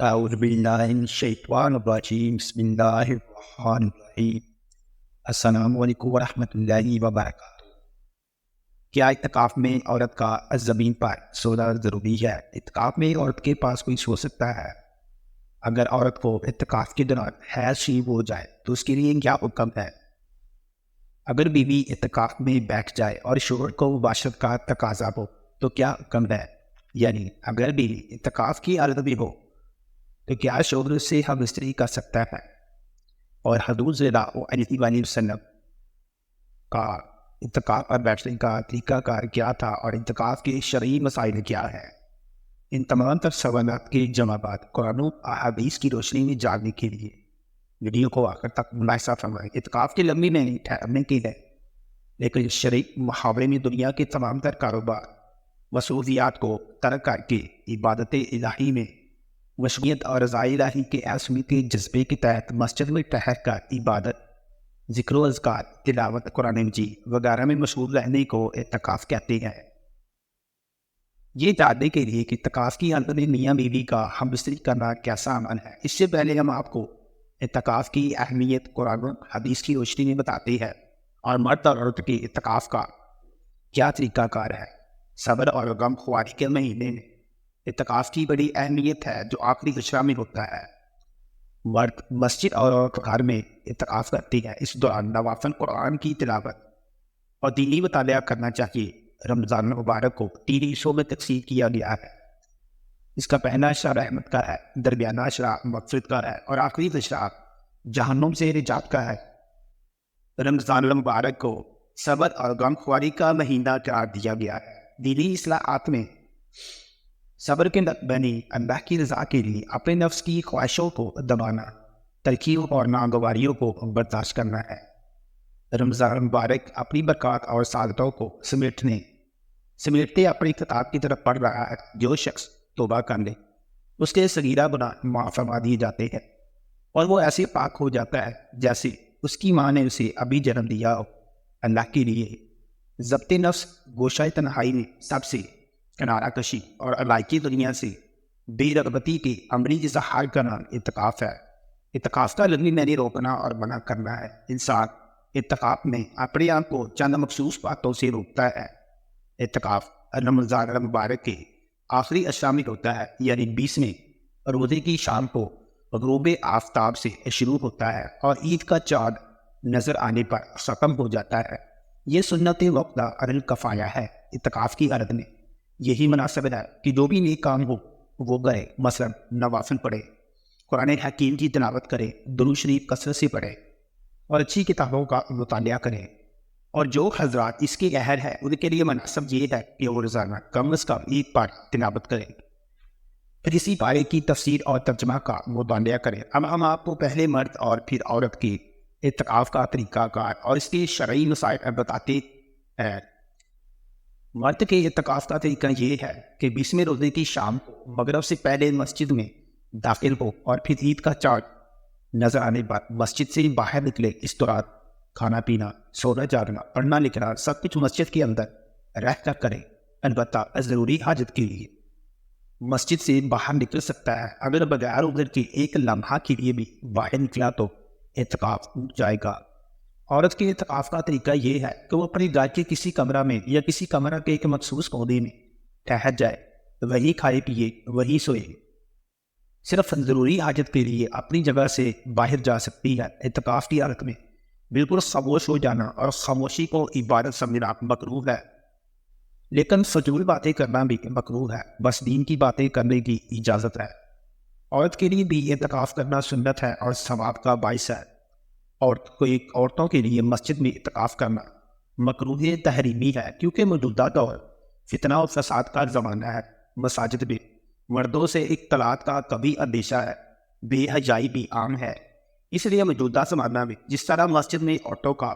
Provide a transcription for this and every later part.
اعوذ باللہ من الشیطان الرجیم بسم اللہ الرحمن الرحیم السلام علیکم ورحمۃ اللہ وبرکاتہ۔ کیا اعتکاف میں عورت کا زمین پر سونا ضروری ہے؟ اعتکاف میں عورت کے پاس کوئی سو سکتا ہے؟ اگر عورت کو اعتکاف کے دوران حیض شریف ہو جائے تو اس کے لیے کیا حکم ہے؟ اگر بیوی اعتکاف میں بیٹھ جائے اور شوہر کو مباشرت کا تقاضا ہو تو کیا حکم ہے؟ یعنی اگر بیوی اعتکاف کی حالت میں ہو تو کیا شوہر سے ہم استری کر سکتا ہے؟ اور حضور صلی اللہ علیہ وسلم کا اعتکاف پر بیٹھنے کا طریقہ کار کیا تھا اور اعتکاف کے شرعی مسائل کیا ہے؟ ان تمام تر سوالات کے جوابات قرآن و احادیث کی روشنی میں جاننے کے لیے ویڈیو کو آخر تک ملاحظہ فرمائیں۔ اعتکاف کی لمبی نہیں ٹھہرنے کی ہے، لیکن شرعی محاورے میں دنیا کے تمام تر کاروبار مصروفیات کو ترک کر کے عبادت الہی میں مشغولیت اور رضاء الہی کے عصمی کے جذبے کے تحت مسجد میں ٹھہر کر عبادت، ذکر و اذکار، تلاوت قرآن مجید وغیرہ میں مشغول رہنے کو اعتکاف کہتے ہیں۔ یہ جاننے کے لیے کہ اعتکاف کی حالت میں میاں بیوی کا ہم بستری کرنا کیسا عمل ہے، اس سے پہلے ہم آپ کو اعتکاف کی اہمیت قرآن و حدیث کی روشنی میں بتاتے ہیں اور مرد اور عورت کے اعتکاف کا کیا طریقہ کار ہے۔ صبر اور غم خواری کے مہینے میں اعتکاف کی بڑی اہمیت ہے جو آخری عشرہ میں ہوتا ہے۔ مرد مسجد اور عورت گھر میں اعتکاف کرتی ہے۔ اس دوران نوافل قرآن کی تلاوت اور دینی مطالعہ کرنا چاہیے۔ رمضان مبارک کو 3 حصوں میں تقسیم کیا گیا ہے۔ اس کا پہلا عشرہ رحمت کا ہے، درمیانہ عشرہ مغفرت کا ہے اور آخری عشرہ جہنم سے نجات کا ہے۔ رمضان المبارک کو صبر اور غم خواری کا مہینہ قرار دیا گیا ہے۔ دینی اصلاحات میں صبر کے بنی اللہ کی رضا کے لیے اپنے نفس کی خواہشوں کو دبانا، ترکیبوں اور ناگواریوں کو برداشت کرنا ہے۔ رمضان مبارک اپنی برکات اور سعادتوں کو سمیٹتے اپنی کتاب کی طرف پڑھ رہا ہے۔ جو شخص توبہ کر لے اس کے صغیرہ گناہ معاف فرما دیے جاتے ہیں اور وہ ایسے پاک ہو جاتا ہے جیسے اس کی ماں نے اسے ابھی جنم دیا ہو۔ اللہ کے لیے ضبط نفس گوشہ تنہائی میں سب سے کنارہ کشی اور علائقی دنیا سے بے رغبتی کے عملی اظہار کا نام اعتکاف ہے۔ اعتکاف کا لازمی معنی روکنا اور منع کرنا ہے۔ انسان اعتکاف میں اپنے آپ کو چند مخصوص باتوں سے روکتا ہے۔ اعتکاف رمضان المبارک کے آخری عشرہ میں ہوتا ہے، یعنی 20ویں روزے کی شام کو غروب آفتاب سے شروع ہوتا ہے اور عید کا چاند نظر آنے پر ختم ہو جاتا ہے۔ یہ سنت وقت الکفایہ ہے۔ اعتکاف کی حالت میں یہی مناسب ہے کہ جو بھی نیک کام ہو وہ کرے، مثلا نوافل پڑھے، قرآن حکیم کی تلاوت کرے، درود شریف کثرت سے پڑھے اور اچھی کتابوں کا مطالعہ کرے۔ اور جو حضرات اس کے اہل ہیں ان کے لیے مناسب یہ ہے کہ وہ روزانہ کم از کم ایک بار تلاوت کریں، پھر اسی پارے کی تفسیر اور ترجمہ کا مطالعہ کریں۔ اب ہم آپ کو پہلے مرد اور پھر عورت کے اعتکاف کا طریقہ کار اور اس کے شرعی مسائل بتاتے ہیں۔ مرد کے اعتکاف کا طریقہ یہ ہے کہ 20ویں روزے کی شام کو مغرب سے پہلے مسجد میں داخل ہو اور پھر عید کا چاند نظر آنے پر مسجد سے باہر نکلے۔ اس دوران کھانا پینا، سونا جاگنا، پڑھنا لکھنا سب کچھ مسجد کے اندر رہ کر کرے، البتہ ضروری حاجت کے لیے مسجد سے باہر نکل سکتا ہے۔ اگر بغیر عذر کے ایک لمحہ کے لیے بھی باہر نکلا تو اعتکاف ٹوٹ جائے گا۔ عورت کے اعتکاف کا طریقہ یہ ہے کہ وہ اپنے گھر کے کسی کمرہ میں یا کسی کمرہ کے ایک مخصوص کونے میں ٹھہر جائے، وہی کھائے پیے، وہی سوئے۔ صرف ضروری حاجت کے لیے اپنی جگہ سے باہر جا سکتی ہے۔ اعتکاف کی حالت میں بالکل خاموش ہو جانا اور خاموشی کو عبادت سمجھنا مکروہ ہے، لیکن فضول باتیں کرنا بھی مکروہ ہے۔ بس دین کی باتیں کرنے کی اجازت ہے۔ عورت کے لیے بھی اعتکاف کرنا سنت ہے اور ثواب کا باعث ہے۔ عورتوں کے لیے مسجد میں اعتکاف کرنا مکروہ تحریمی ہے، کیونکہ موجودہ دور فتنہ و فساد کا زمانہ ہے۔ مساجد میں مردوں سے اختلاط کا کبھی اندیشہ ہے، بے حیائی بھی عام ہے۔ اس لیے موجودہ زمانہ میں جس طرح مسجد میں عورتوں کا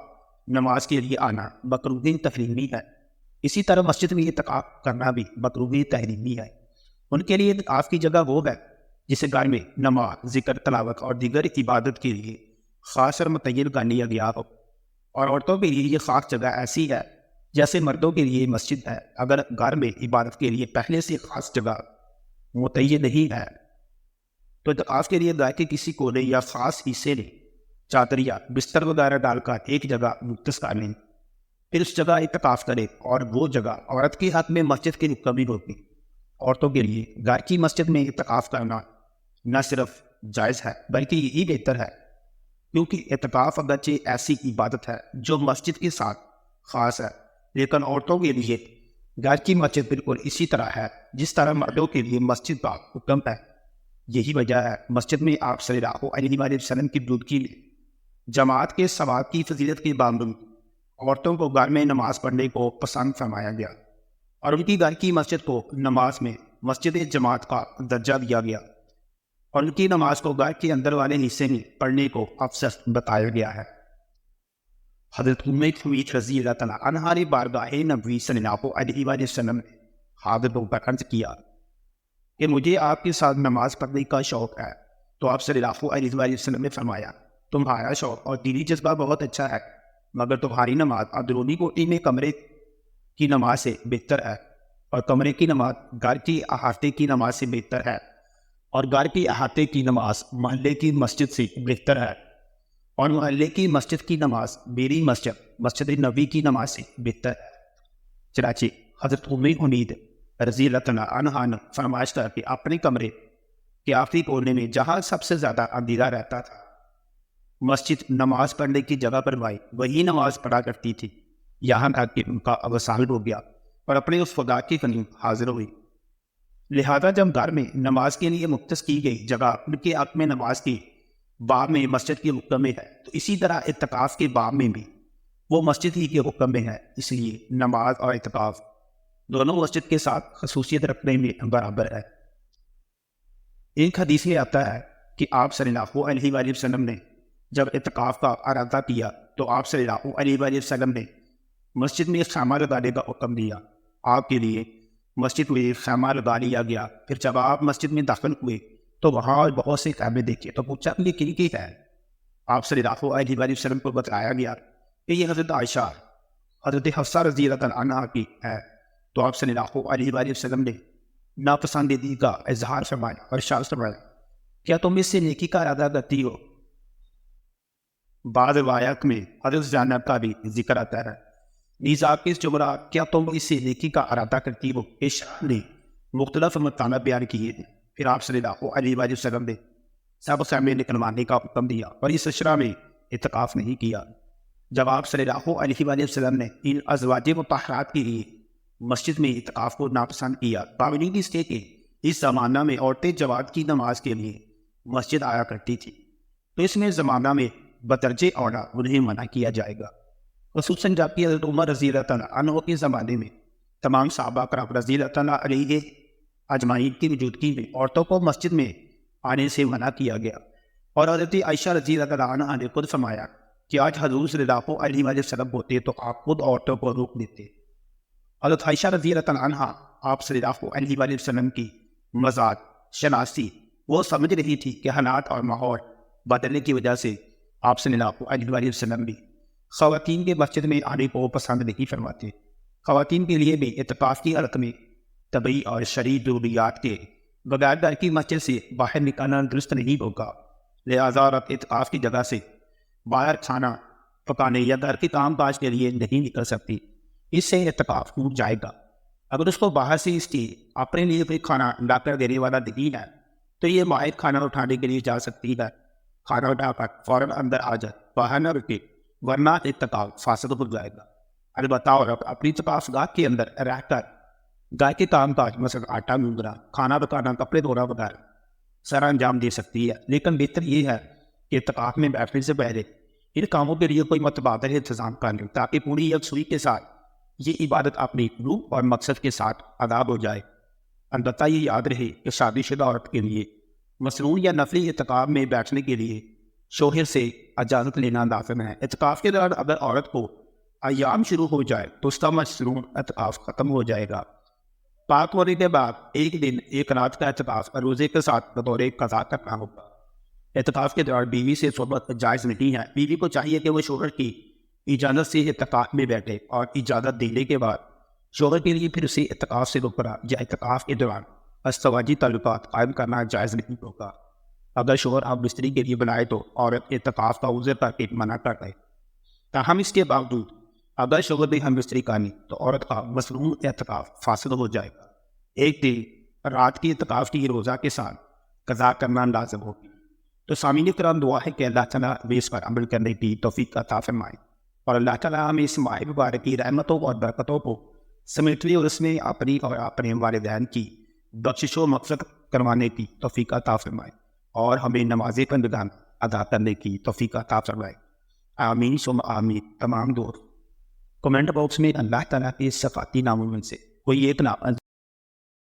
نماز کے لیے آنا مکروہ تحریمی ہے، اسی طرح مسجد میں اعتکاف کرنا بھی مکروہ تحریمی ہے۔ ان کے لیے اعتکاف کی جگہ وہ ہے جسے گھر میں نماز، ذکر، تلاوت اور دیگر عبادت کے لیے خاص اور متعین کر لیا گیا ہو، اور عورتوں کے لیے یہ خاص جگہ ایسی ہے جیسے مردوں کے لیے مسجد ہے۔ اگر گھر میں عبادت کے لیے پہلے سے خاص جگہ متعین نہیں ہے تو اعتکاف کے لیے گھر کے کسی کونے یا خاص حصے میں چادر یا بستر وغیرہ ڈال کر ایک جگہ مختص کر لیں، پھر اس جگہ اعتکاف کریں، اور وہ جگہ عورت کے حق میں مسجد کی کمی ہوتی۔ عورتوں کے لیے گھر کی مسجد میں اعتکاف کرنا نہ صرف جائز ہے بلکہ یہی بہتر ہے، کیونکہ اعتکاف اگرچہ ایسی عبادت ہے جو مسجد کے ساتھ خاص ہے، لیکن عورتوں کے لیے گھر کی مسجد بالکل اسی طرح ہے جس طرح مردوں کے لیے مسجد کا حکم ہے۔ یہی وجہ ہے مسجد میں آپ صلی اللہ علیہ وآلہ وسلم کی موجودگی میں جماعت کے ثواب کی فضیلت کے باوجود عورتوں کو گھر میں نماز پڑھنے کو پسند فرمایا گیا، اور ان کی گھر کی مسجد کو نماز میں مسجد جماعت کا درجہ دیا گیا، اور ان کی نماز کو گھر کے اندر والے حصے میں پڑھنے کو افضل بتایا گیا ہے۔ حضرت ام کلثوم رضی اللہ تعالیٰ عنہا نے بارگاہ نبوی صلی اللہ علیہ وآلہ وسلم نے حاضر ہو کر عرض کیا کہ مجھے آپ کے ساتھ نماز پڑھنے کا شوق ہے، تو آپ صلی اللہ علیہ وآلہ وسلم نے فرمایا تمہارا شوق اور دینی جذبہ بہت اچھا ہے، مگر تمہاری نماز اندرونی کوٹھی میں کمرے کی نماز سے بہتر ہے، اور کمرے کی نماز گھر کی احاطے کی نماز سے بہتر ہے، اور گھر کی احاطے کی نماز محلے کی مسجد سے بہتر ہے، اور محلے کی مسجد کی نماز میری مسجد نبی کی نماز سے بہتر ہے۔ چنانچہ حضرت ام حمید رضی اللہ تعالیٰ عنہا نے فرمائش کر کے اپنے کمرے کے آخری کونے میں جہاں سب سے زیادہ اندھیرا رہتا تھا مسجد نماز پڑھنے کی جگہ بنوائی، وہی نماز پڑھا کرتی تھی، یہاں تک کہ ان کا اوصال ہو گیا اور اپنے اس خدا کی قریب حاضر ہوئی۔ لہذا جب گھر میں نماز کے لیے مختص کی گئی جگہ ان کے حق میں نماز کی باب میں مسجد کے حکم میں ہے، تو اسی طرح اعتکاف کے باب میں بھی وہ مسجد ہی کے حکم میں ہے، اس لیے نماز اور اعتکاف دونوں مسجد کے ساتھ خصوصیت رکھنے میں برابر ہے۔ ایک حدیث میں آتا ہے کہ آپ صلی اللہ علیہ وآلہ وسلم نے جب اعتکاف کا ارادہ کیا تو آپ صلی اللہ علیہ وآلہ وسلم نے مسجد میں خیمہ لگانے کا حکم دیا۔ آپ کے لیے مسجد میں خیمہ لگا لیا گیا۔ پھر جب آپ مسجد میں داخل ہوئے تو وہاں بہت سے خیمے دیکھے، تو پوچھا کہ یہ کن کی ہے؟ آپ صلی اللہ علیہ وآلہ وسلم کو بتایا گیا کہ یہ حضرت عائشہ حضرت حفصہ رضی اللہ تعالیٰ عنہا کی ہے۔ تو آپ صلی اللہ علیہ وآلہ وسلم نے ناپسندیدگی کا اظہار فرمایا اور ارشاد فرمایا کیا تم اس سے نیکی کا ارادہ کرتی ہو؟ بعض روایات میں حضرت زینب کا بھی ذکر آتا ہے۔ نیز آپ کے اس جملہ کیا تم اس سے نیکی کا ارادہ کرتی ہو ارشاد نے مختلف مکانہ بیان کیے ہیں۔ پھر آپ صلی اللہ علیہ وآلہ وسلم نے سب خیمے نکلوانے کا حکم دیا اور اس اشرا میں اعتکاف نہیں کیا۔ جب آپ صلی اللہ علیہ وآلہ وسلم نے ان ازواج مطہرات کے لیے مسجد میں اعتکاف کو ناپسند کیا، باوجود اس کے کہ اس زمانہ میں عورتیں جماعت کی نماز کے لیے مسجد آیا کرتی تھی، تو اس میں زمانہ میں بدرجہ اولا انہیں منع کیا جائے گا، خصوصاً جبکہ حضرت عمر رضی اللہ تعالیٰ عنہ کے زمانے میں تمام صحابہ کرام رضی اللہ تعالیٰ علیہ اجمعین کی موجودگی میں عورتوں کو مسجد میں آنے سے منع کیا گیا، اور حضرت عائشہ رضی اللہ تعالیٰ عنہا نے خود فرمایا کہ آج حضور صلی اللہ علیہ وآلہ وسلم ہوتے تو آپ خود عورتوں کو روک دیتے۔ حضرت عائشہ رضی اللہ تعالیٰ عنہا آپ صلی اللہ علیہ وآلہ وسلم کی مزاج شناسی وہ سمجھ رہی تھی کہ حالات اور ماحول بدلنے کی وجہ سے آپ صلی اللہ علیہ وآلہ وسلم بھی خواتین کے مسجد میں آنے کو پسند نہیں فرماتے۔ خواتین کے لیے بھی اعتکاف کی حالت میں طبعی اور شرعی ضروریات کے بغیر گھر کی مسجد سے باہر نکالنا درست نہیں ہوگا، لہٰذا عورت اعتکاف کی جگہ سے باہر کھانا پکانے یا گھر کے کام کاج کے لیے نہیں نکل سکتی، اس سے اعتکاف ٹوٹ جائے گا۔ اگر اس کو باہر سے اس کی اپنے لیے کوئی کھانا لا کر دینے والا نہیں ہے تو یہ باہر کھانا اٹھانے کے لیے جا سکتی ہے، کھانا اٹھا کر فوراً اندر آ جائے، باہر نہ رکے، ورنہ اعتکاف فاسد ہو جائے گا۔ البتہ عورت اپنی اعتکاف گاہ کے اندر رہ کر گھر کے کام کاج مثلا آٹا گوندنا، کھانا پکانا، کپڑے دھونا وغیرہ سر انجام دے سکتی ہے، لیکن بہتر یہ ہے کہ اعتکاف میں بیٹھنے سے پہلے ان کاموں کے لیے کوئی متبادل انتظام کر لیں تاکہ پوری یکسوئی کے ساتھ یہ عبادت اپنی روح اور مقصد کے ساتھ ادا ہو جائے۔ البتہ یہ یاد رہے کہ شادی شدہ عورت کے لیے مصنون یا نفلی اعتکاف میں بیٹھنے کے لیے شوہر سے اجازت لینا لازم ہے۔ اعتکاف کے دوران اگر عورت کو ایام شروع ہو جائے تو اس کا مصنون اعتکاف ختم ہو جائے گا۔ پاک ہونے کے بعد ایک دن ایک رات کا اعتکاف روزے کے ساتھ بطور قضا کرنا ہوگا۔ اعتکاف کے دوران بیوی سے صحبت جائز نہیں ہے۔ بیوی کو چاہیے کہ وہ شوہر کی اجازت سے اعتکاف میں بیٹھے، اور اجازت دینے کے بعد شوہر کے لیے پھر اسے اعتکاف سے روکنا یا اعتکاف کے دوران ازدواجی تعلقات قائم کرنا جائز نہیں ہوگا۔ اگر شوہر ہم بستری کے لیے بلائے تو عورت اعتکاف کا عذر کر کے منع کر دے. تاہم اس کے باوجود اگر شوہر نے ہم بستری کا نہیں تو عورت کا مصنوع اعتکاف فاسد ہو جائے گا. ایک دن رات کی اعتکاف کی روزہ کے ساتھ قضا کرنا لازم ہوگی. تو سامعین کرام، دعا ہے کہ اللہ تعالیٰ ہمیں اس پر عمل کرنے کی توفیق عطا فرمائے اور اللہ تعالیٰ ہمیں اس ماہ مبارک کی رحمتوں اور برکتوں کو سمیٹنے اور اس میں اپنی اور اپنے والدین کی بخشش و مغفرت کروانے کی توفیق عطا فرمائے اور ہمیں نماز بندگان ادا کرنے کی توفیق عطا فرمائے. آمین ثم آمین. تمام دوست کمنٹ باکس میں اللہ تعالیٰ کے صفاتی ناموں میں سے کوئی ایک نام